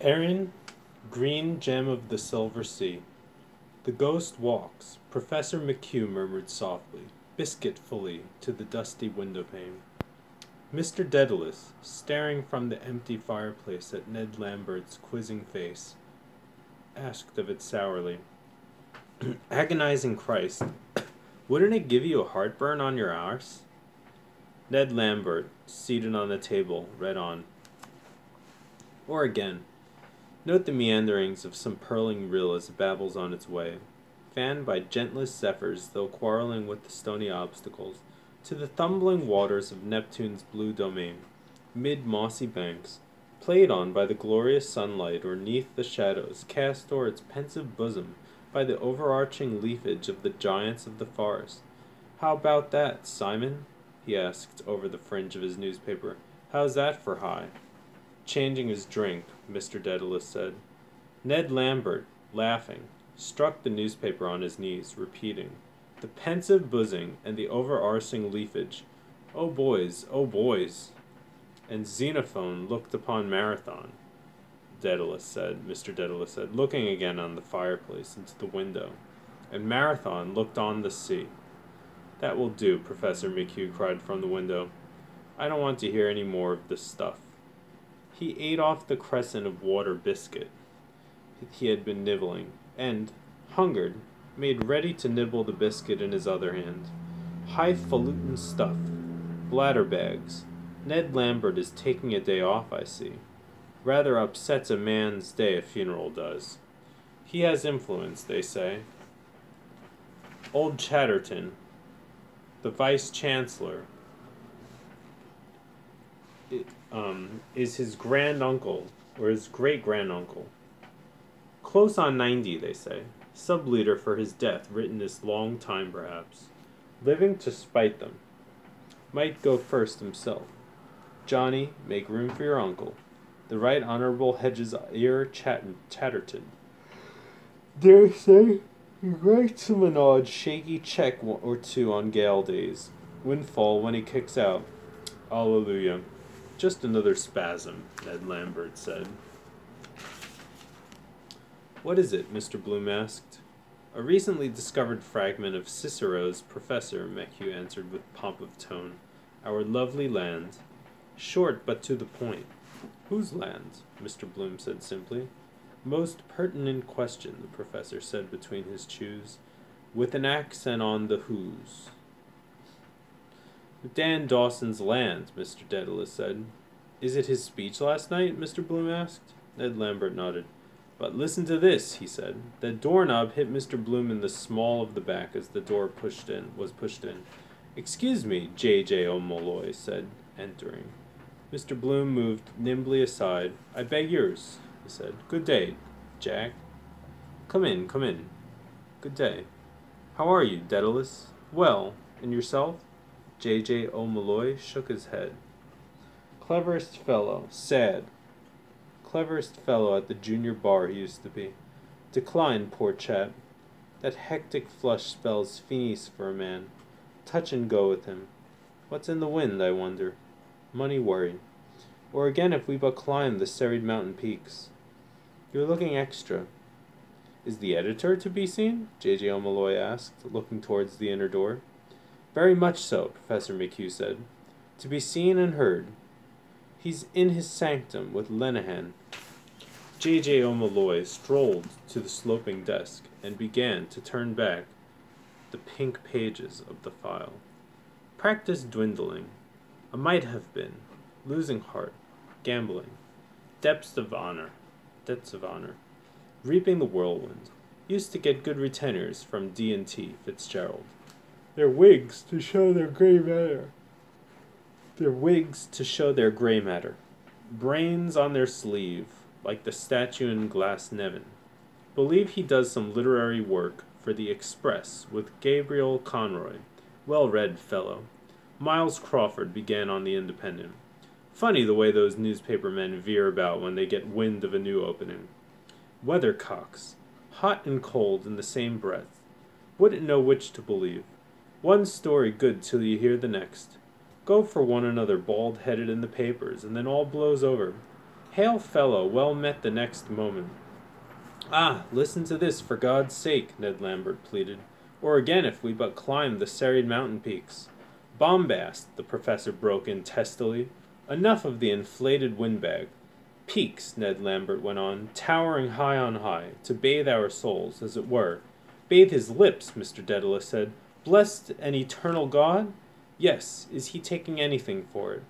Erin, green gem of the silver sea. The ghost walks, Professor McHugh murmured softly, biscuitfully, to the dusty windowpane. Mr. Dedalus, staring from the empty fireplace at Ned Lambert's quizzing face, asked of it sourly, Agonizing Christ, wouldn't it give you a heartburn on your arse? Ned Lambert, seated on the table, read on. Or again, note the meanderings of some purling rill as it babbles on its way, fanned by gentlest zephyrs though quarrelling with the stony obstacles, to the tumbling waters of Neptune's blue domain, mid mossy banks, played on by the glorious sunlight or neath the shadows cast o'er its pensive bosom by the overarching leafage of the giants of the forest. How about that, Simon? He asked over the fringe of his newspaper. How's that for high? Changing his drink, Mr. Dedalus said. Ned Lambert, laughing, struck the newspaper on his knees, repeating, the pensive bosom and the overarching leafage. Oh boys, And Xenophon looked upon Marathon, Mr. Dedalus said, looking again on the fireplace into the window. And Marathon looked on the sea. That will do, Professor McHugh cried from the window. I don't want to hear any more of this stuff. He ate off the crescent of water biscuit he had been nibbling, and, hungered, made ready to nibble the biscuit in his other hand. Highfalutin stuff. Bladder bags. Ned Lambert is taking a day off, I see. Rather upsets a man's day, a funeral does. He has influence, they say. Old Chatterton, the vice-chancellor, is his grand-uncle, or his great-grand-uncle. Close on 90, they say. Sub-leader for his death, written this long time, perhaps. Living to spite them. Might go first himself. Johnny, make room for your uncle. The Right Honorable Hedges Ear Chatterton. Dare say, he writes him an odd, shaky check or two on gale days. Windfall when he kicks out. Alleluia. Just another spasm, Ned Lambert said. What is it? Mr. Bloom asked. A recently discovered fragment of Cicero's Professor, McHugh answered with pomp of tone. Our lovely land. Short, but to the point. Whose land? Mr. Bloom said simply. Most pertinent question, the professor said between his chews, with an accent on the whose. Dan Dawson's land, Mr. Dedalus said. Is it his speech last night? Mr. Bloom asked. Ned Lambert nodded. But listen to this, he said. The doorknob hit Mr. Bloom in the small of the back as the door was pushed in. Excuse me, J.J. O'Molloy said, entering. Mr. Bloom moved nimbly aside. I beg yours, he said. Good day, Jack. Come in, come in. Good day. How are you, Dedalus? Well, and yourself? J.J. O'Molloy shook his head. Cleverest fellow, sad. Cleverest fellow at the junior bar he used to be. Declined, poor chap. That hectic flush spells finis for a man. Touch and go with him. What's in the wind, I wonder? Money worry. Or again if we but climb the serried mountain peaks. You're looking extra. Is the editor to be seen? J.J. O'Molloy asked, looking towards the inner door. Very much so, Professor McHugh said. To be seen and heard. He's in his sanctum with Lenehan. J.J. O'Molloy strolled to the sloping desk and began to turn back the pink pages of the file. Practice dwindling. A might have been. Losing heart. Gambling. Debts of honor. Reaping the whirlwind. Used to get good retainers from D&T Fitzgerald. Their wigs to show their gray matter. Brains on their sleeve, like the statue in Glasnevin. Believe he does some literary work for the Express with Gabriel Conroy. Well-read fellow. Miles Crawford began on the Independent. Funny the way those newspaper men veer about when they get wind of a new opening. Weathercocks. Hot and cold in the same breath. Wouldn't know which to believe. One story good till you hear the next. Go for one another bald-headed in the papers, and then all blows over. Hail fellow, well met the next moment. Ah, listen to this, for God's sake, Ned Lambert pleaded. Or again, if we but climb the serried mountain peaks. Bombast, the professor broke in testily. Enough of the inflated windbag. Peaks, Ned Lambert went on, towering high on high, to bathe our souls, as it were. Bathe his lips, Mr. Dedalus said. Blessed and eternal God? Yes, is he taking anything for it?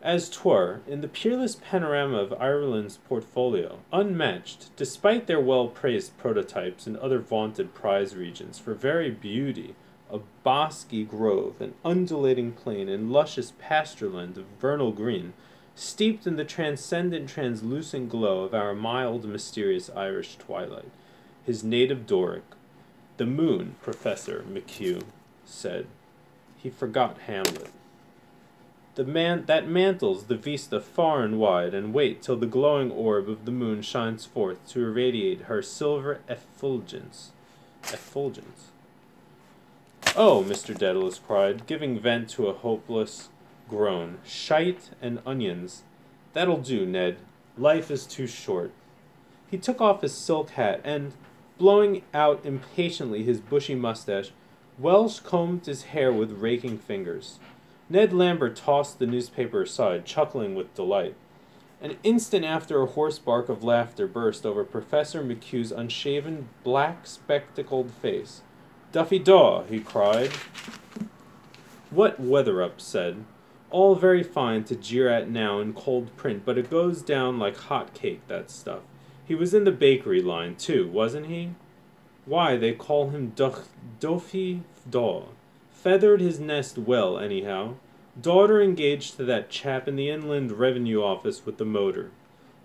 As 'twere, in the peerless panorama of Ireland's portfolio, unmatched, despite their well-praised prototypes and other vaunted prize regions for very beauty, a bosky grove, an undulating plain, and luscious pastureland of vernal green, steeped in the transcendent translucent glow of our mild, mysterious Irish twilight. His native Doric. The moon, Professor McHugh said. He forgot Hamlet. That mantles the vista far and wide, and wait till the glowing orb of the moon shines forth to irradiate her silver effulgence. Oh, Mr. Dedalus cried, giving vent to a hopeless groan. Shite and onions. That'll do, Ned. Life is too short. He took off his silk hat and, blowing out impatiently his bushy mustache, Welsh combed his hair with raking fingers. Ned Lambert tossed the newspaper aside, chuckling with delight. An instant after a hoarse bark of laughter burst over Professor McHugh's unshaven, black-spectacled face. "Duffy Daw!" he cried. What Weatherup said. All very fine to jeer at now in cold print, but it goes down like hot cake, that stuff. He was in the bakery line, too, wasn't he? Why, they call him Duffy Daw. Feathered his nest well, anyhow. Daughter engaged to that chap in the Inland Revenue Office with the motor.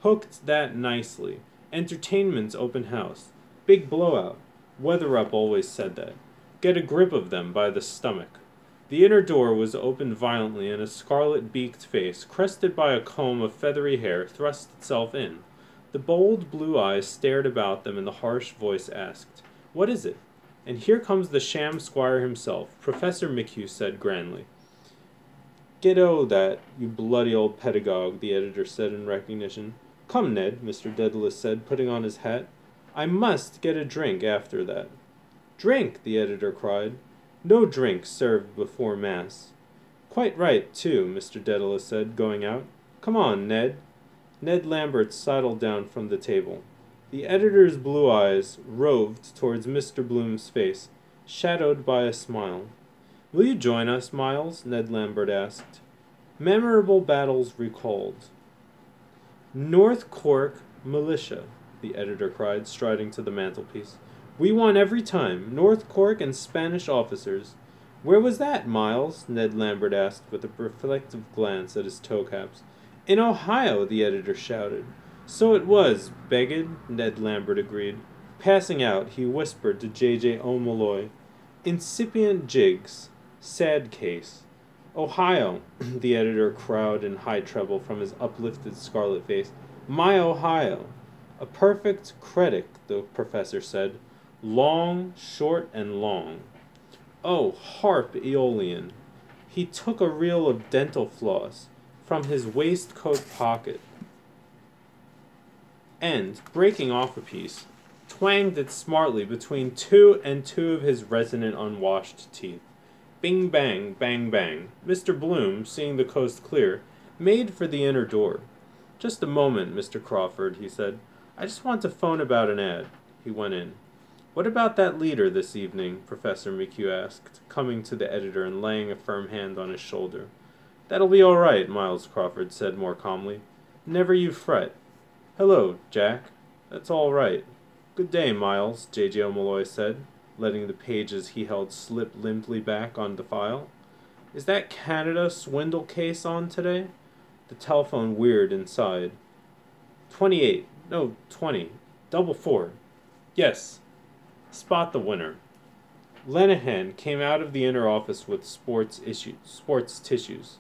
Hooked that nicely. Entertainment's open house. Big blowout. Weatherup always said that. Get a grip of them by the stomach. The inner door was opened violently, and a scarlet-beaked face, crested by a comb of feathery hair, thrust itself in. The bold blue eyes stared about them, and the harsh voice asked, "What is it?" "And here comes the sham squire himself," Professor McHugh said grandly. "Get o' that, you bloody old pedagogue," the editor said in recognition. "Come, Ned," Mr. Dedalus said, putting on his hat. "I must get a drink after that." "Drink!" the editor cried. "No drink served before Mass." "Quite right, too," Mr. Dedalus said, going out. "Come on, Ned." Ned Lambert sidled down from the table. The editor's blue eyes roved towards Mr. Bloom's face, shadowed by a smile. "Will you join us, Miles?" Ned Lambert asked. Memorable battles recalled. "North Cork militia," the editor cried, striding to the mantelpiece. "We won every time. North Cork and Spanish officers." "Where was that, Miles?" Ned Lambert asked, with a reflective glance at his toe-caps. "In Ohio," the editor shouted. "So it was, begged," Ned Lambert agreed. Passing out, he whispered to J.J. O'Malloy, "Incipient jigs. Sad case." "Ohio," the editor crowed in high treble from his uplifted scarlet face. "My Ohio." "A perfect critic," the professor said. "Long, short, and long." "Oh, harp Aeolian." He took a reel of dental floss from his waistcoat pocket and, breaking off a piece, twanged it smartly between two of his resonant unwashed teeth. Bing bang, bang bang. Mr. Bloom, seeing the coast clear, made for the inner door. "Just a moment, Mr. Crawford," he said. "I just want to phone about an ad." He went in. "What about that leader this evening?" Professor McHugh asked, coming to the editor and laying a firm hand on his shoulder. "That'll be all right," Miles Crawford said more calmly. "Never you fret. Hello, Jack. That's all right. Good day, Miles," J.J. O'Malloy said, letting the pages he held slip limply back on the file. "Is that Canada swindle case on today?" The telephone whirred inside. 28. No, 20. Double 4. Yes. Spot the winner. Lenehan came out of the inner office with sports tissues.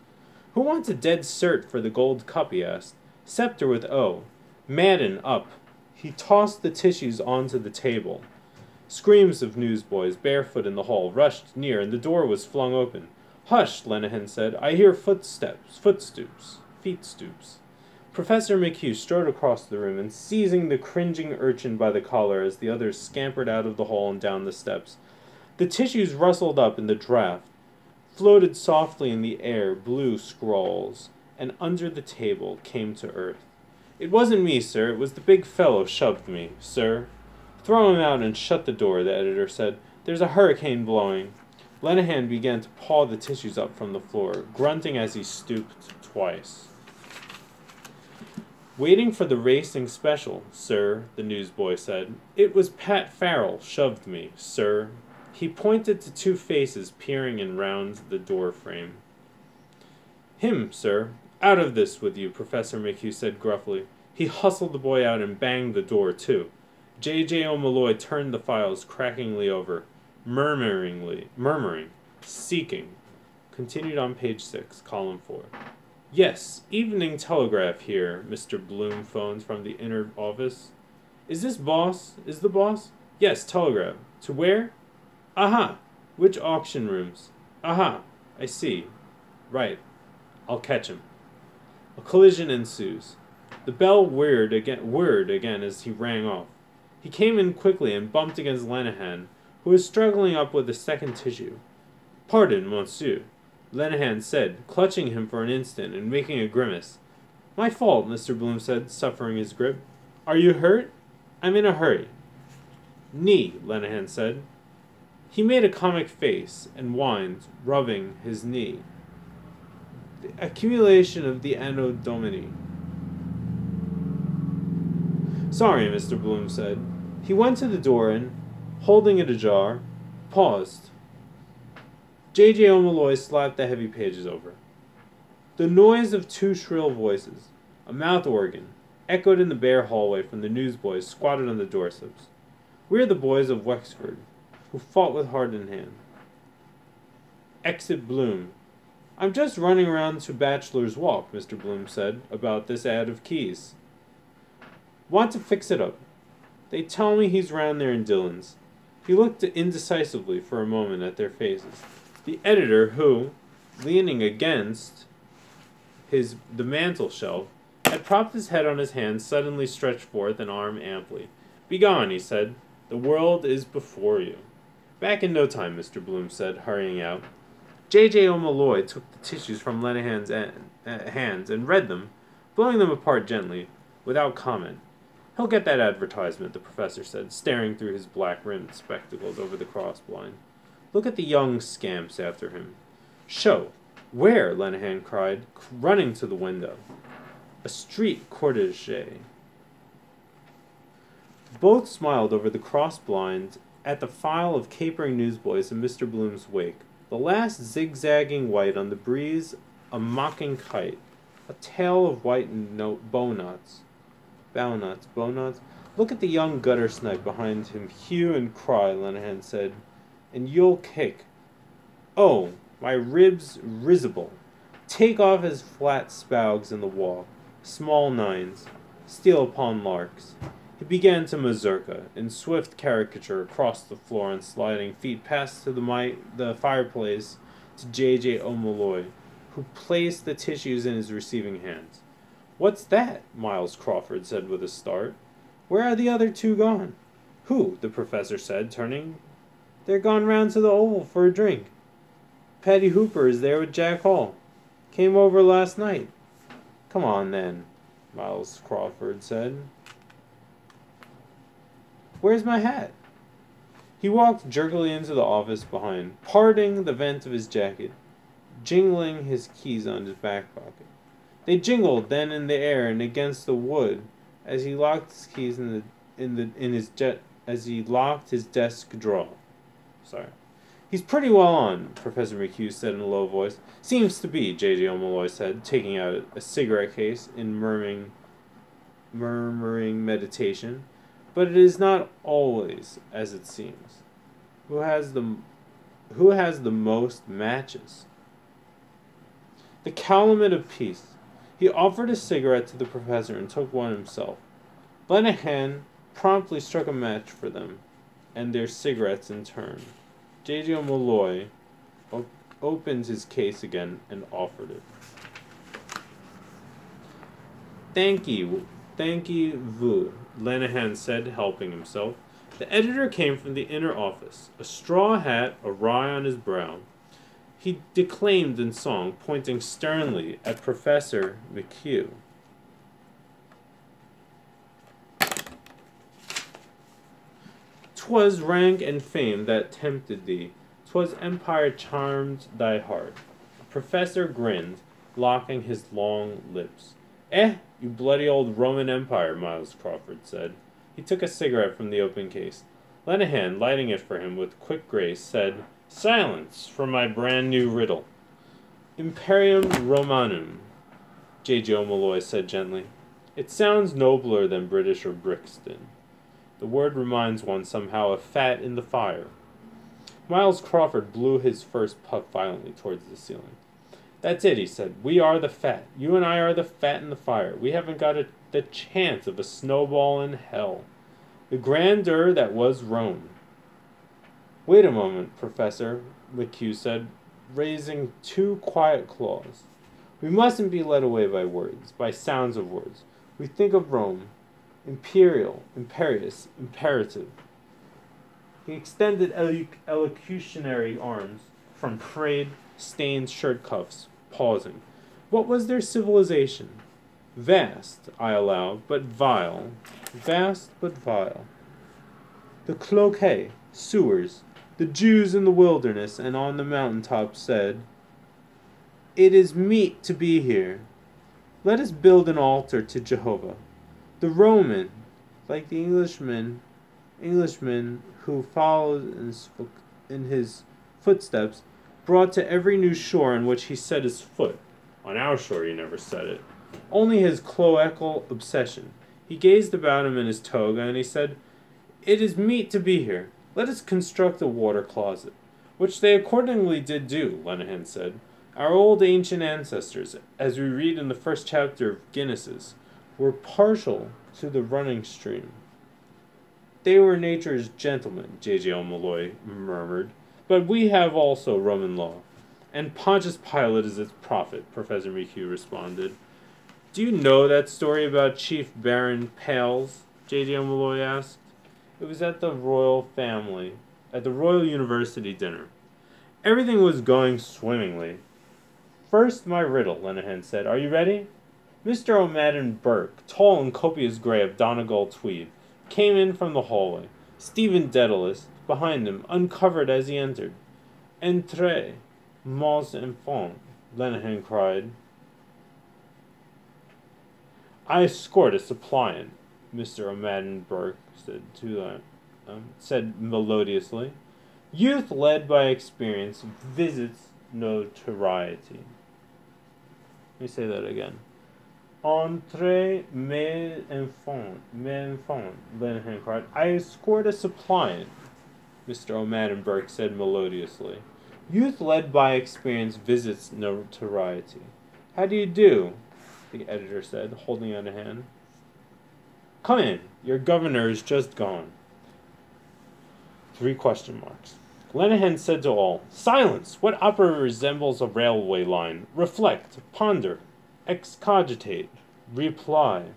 "Who wants a dead cert for the Gold Cup?" he asked. "Scepter with O. Madden up." He tossed the tissues onto the table. Screams of newsboys, barefoot in the hall, rushed near, and the door was flung open. "Hush," Lenehan said. "I hear feet stoops." Professor McHugh strode across the room and, seizing the cringing urchin by the collar as the others scampered out of the hall and down the steps. The tissues rustled up in the draught, floated softly in the air blue scrawls, and under the table came to earth. "It wasn't me, sir. It was the big fellow shoved me, sir." "Throw him out and shut the door," the editor said. "There's a hurricane blowing." Lenehan began to paw the tissues up from the floor, grunting as he stooped twice. "Waiting for the racing special, sir," the newsboy said. "It was Pat Farrell shoved me, sir." He pointed to two faces peering in round the door frame. "Him, sir. Out of this with you," Professor McHugh said gruffly. He hustled the boy out and banged the door, too. J.J. O'Malloy turned the files crackingly over, murmuring, seeking. Continued on page 6, column 4. "Yes, Evening Telegraph here," Mr. Bloom phoned from the inner office. "Is this boss? Is the boss?" "Yes, telegraph. To where?" "Aha! Which auction rooms?" "Aha! I see. Right. I'll catch him." A collision ensues. The bell whirred again as he rang off. He came in quickly and bumped against Lenehan, who was struggling up with a second tissue. "Pardon, monsieur," Lenehan said, clutching him for an instant and making a grimace. "My fault," Mr. Bloom said, suffering his grip. "Are you hurt?" "I'm in a hurry." "Knee," Lenehan said. He made a comic face and whined, rubbing his knee. "The accumulation of the Anno Domini." "Sorry," Mr. Bloom said. He went to the door and, holding it ajar, paused. J.J. O'Malloy slapped the heavy pages over. The noise of two shrill voices, a mouth organ, echoed in the bare hallway from the newsboys squatted on the doorsteps. "We're the boys of Wexford, who fought with heart in hand." Exit Bloom. "I'm just running around to Bachelor's Walk," Mr. Bloom said, "about this ad of Key's. Want to fix it up. They tell me he's round there in Dillon's." He looked indecisively for a moment at their faces. The editor, who, leaning against the mantel shelf, had propped his head on his hand, suddenly stretched forth an arm amply. "Begone," he said. "The world is before you." "Back in no time," Mr. Bloom said, hurrying out. J.J. O'Malloy took the tissues from Lenehan's hands and read them, blowing them apart gently, without comment. "He'll get that advertisement," the professor said, staring through his black-rimmed spectacles over the cross-blind. "Look at the young scamps after him." "Show! Where?" Lenehan cried, running to the window. "A street cortege." Both smiled over the cross-blind at the file of capering newsboys in Mr. Bloom's wake. The last zigzagging white on the breeze, a mocking kite, a tail of white bowknots. "Look at the young gutter snipe behind him hue and cry," Lenehan said, "and you'll kick. Oh, my ribs risible. Take off his flat spougs in the walk, small nines, steal upon larks." He began to mazurka, in swift caricature across the floor and sliding feet past to the fireplace to J.J. O'Malloy, who placed the tissues in his receiving hands. "What's that?" Miles Crawford said with a start. "Where are the other two gone?" "Who?" the professor said, turning. "They're gone round to the Oval for a drink. Paddy Hooper is there with Jack Hall. Came over last night." "Come on, then," Miles Crawford said. "Where's my hat?" He walked jerkily into the office behind, parting the vent of his jacket, jingling his keys on his back pocket. They jingled then in the air and against the wood as he locked his keys as he locked his desk drawer. "He's pretty well on," Professor McHugh said in a low voice. "Seems to be," J.J. O'Malloy said, taking out a cigarette case in murmuring meditation. "But it is not always as it seems. Who has the most matches?" The calumet of peace. He offered a cigarette to the professor and took one himself. Lenehan promptly struck a match for them and their cigarettes in turn. J.J. O'Malloy opened his case again and offered it. Thank you, Lenehan said, helping himself. The editor came from the inner office, a straw hat awry on his brow. He declaimed in song, pointing sternly at Professor McHugh. "'Twas rank and fame that tempted thee, 'twas empire charmed thy heart." The professor grinned, locking his long lips. You bloody old Roman Empire," Miles Crawford said. He took a cigarette from the open case. Lenehan, lighting it for him with quick grace, said, "Silence for my brand new riddle." "Imperium Romanum," J.J. O'Malloy said gently. "It sounds nobler than British or Brixton. The word reminds one somehow of fat in the fire." Miles Crawford blew his first puff violently towards the ceiling. "That's it," he said. "We are the fat. You and I are the fat in the fire. We haven't got the chance of a snowball in hell. The grandeur that was Rome." "Wait a moment, Professor," McHugh said, raising two quiet claws. "We mustn't be led away by words, by sounds of words. We think of Rome. Imperial, imperious, imperative." He extended elocutionary arms from frayed, stained shirt cuffs, pausing. "What was their civilization? Vast, I allow, but vile. Vast, but vile. The cloacae, sewers, the Jews in the wilderness and on the mountain tops said, 'It is meet to be here. Let us build an altar to Jehovah.' The Roman, like the Englishman who followed in his footsteps, brought to every new shore on which he set his foot. On our shore he never set it. Only his cloacal obsession. He gazed about him in his toga, and he said, 'It is meet to be here. Let us construct a water closet.' Which they accordingly did do," Lenehan said. "Our old ancient ancestors, as we read in the first chapter of Guinness's, were partial to the running stream." "They were nature's gentlemen," J.J. O'Malloy murmured. "But we have also Roman law." "And Pontius Pilate is its prophet," Professor McHugh responded. "Do you know that story about Chief Baron Pales?" J.J. O'Malloy asked. "It was at the Royal University dinner. Everything was going swimmingly." "First, my riddle," Lenehan said. "Are you ready?" Mr. O'Madden Burke, tall and copious gray of Donegal tweed, came in from the hallway. Stephen Dedalus, behind him, uncovered as he entered. "Entrez, mes enfants," Lenehan cried. "I escort a suppliant," Mr. O'Madden Burke said melodiously. "Youth led by experience visits notoriety." Let me say that again. "Entrez, mes enfants," Lenehan cried. "I escort a suppliant," Mr. O'Madden Burke said melodiously. "Youth led by experience visits notoriety." "How do you do?" the editor said, holding out a hand. "Come in. Your governor is just gone." 3 question marks. Lenehan said to all, "Silence! What opera resembles a railway line? Reflect, ponder, excogitate, reply."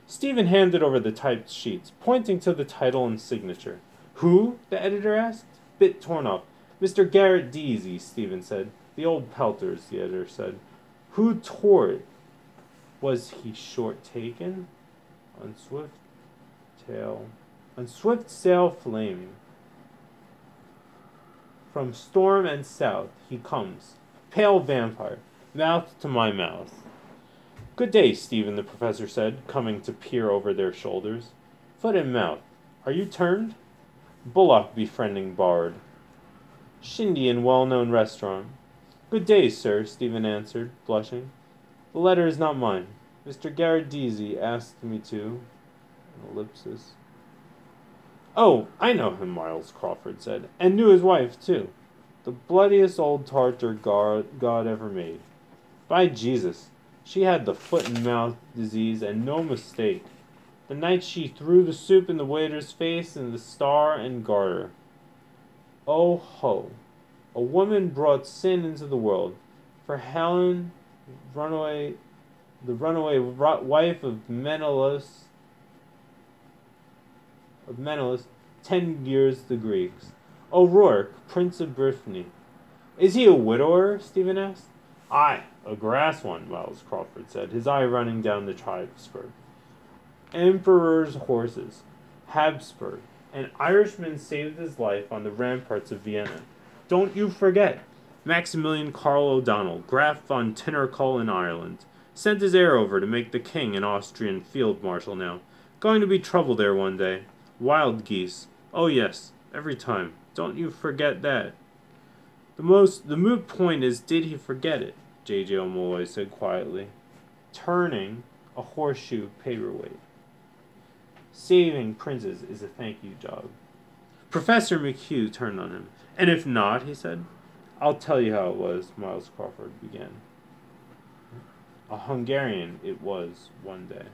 Stephen handed over the typed sheets, pointing to the title and signature. "Who?" the editor asked. "Bit torn up. Mr. Garrett Deasy," Stephen said. "The old pelters," the editor said. "Who tore it? Was he short taken? On swift sail flaming. From storm and south he comes, pale vampire, mouth to my mouth." "Good day, Stephen," the professor said, coming to peer over their shoulders. "Foot and mouth. Are you turned?" "Bullock befriending bard. Shindy in well-known restaurant." "Good day, sir," Stephen answered, blushing. "The letter is not mine. Mr. Garrett Deasy asked me to." Ellipsis. "Oh, I know him," Miles Crawford said, "and knew his wife, too. The bloodiest old Tartar God ever made. By Jesus, she had the foot-and-mouth disease, and no mistake. The night she threw the soup in the waiter's face and the Star and Garter. Oh ho! A woman brought sin into the world. For Helen, runaway the runaway wife of Menelaus, 10 years the Greeks. O'Rourke, Prince of Brittany. Is he a widower? Stephen asked. Aye, a grass one, Miles Crawford said, his eye running down the Habsburg. Emperor's horses. Habsburg. An Irishman saved his life on the ramparts of Vienna. Don't you forget. Maximilian Carl O'Donnell, Graf von Tinnerkull in Ireland. Sent his heir over to make the king an Austrian field marshal now. Going to be trouble there one day. Wild geese. Oh yes, every time. Don't you forget that. The moot point is, did he forget it? J.J. O'Molloy said quietly, turning a horseshoe paperweight. Saving princes is a thank you job. Professor McHugh turned on him. And if not, he said. I'll tell you how it was, Miles Crawford began. A Hungarian it was one day.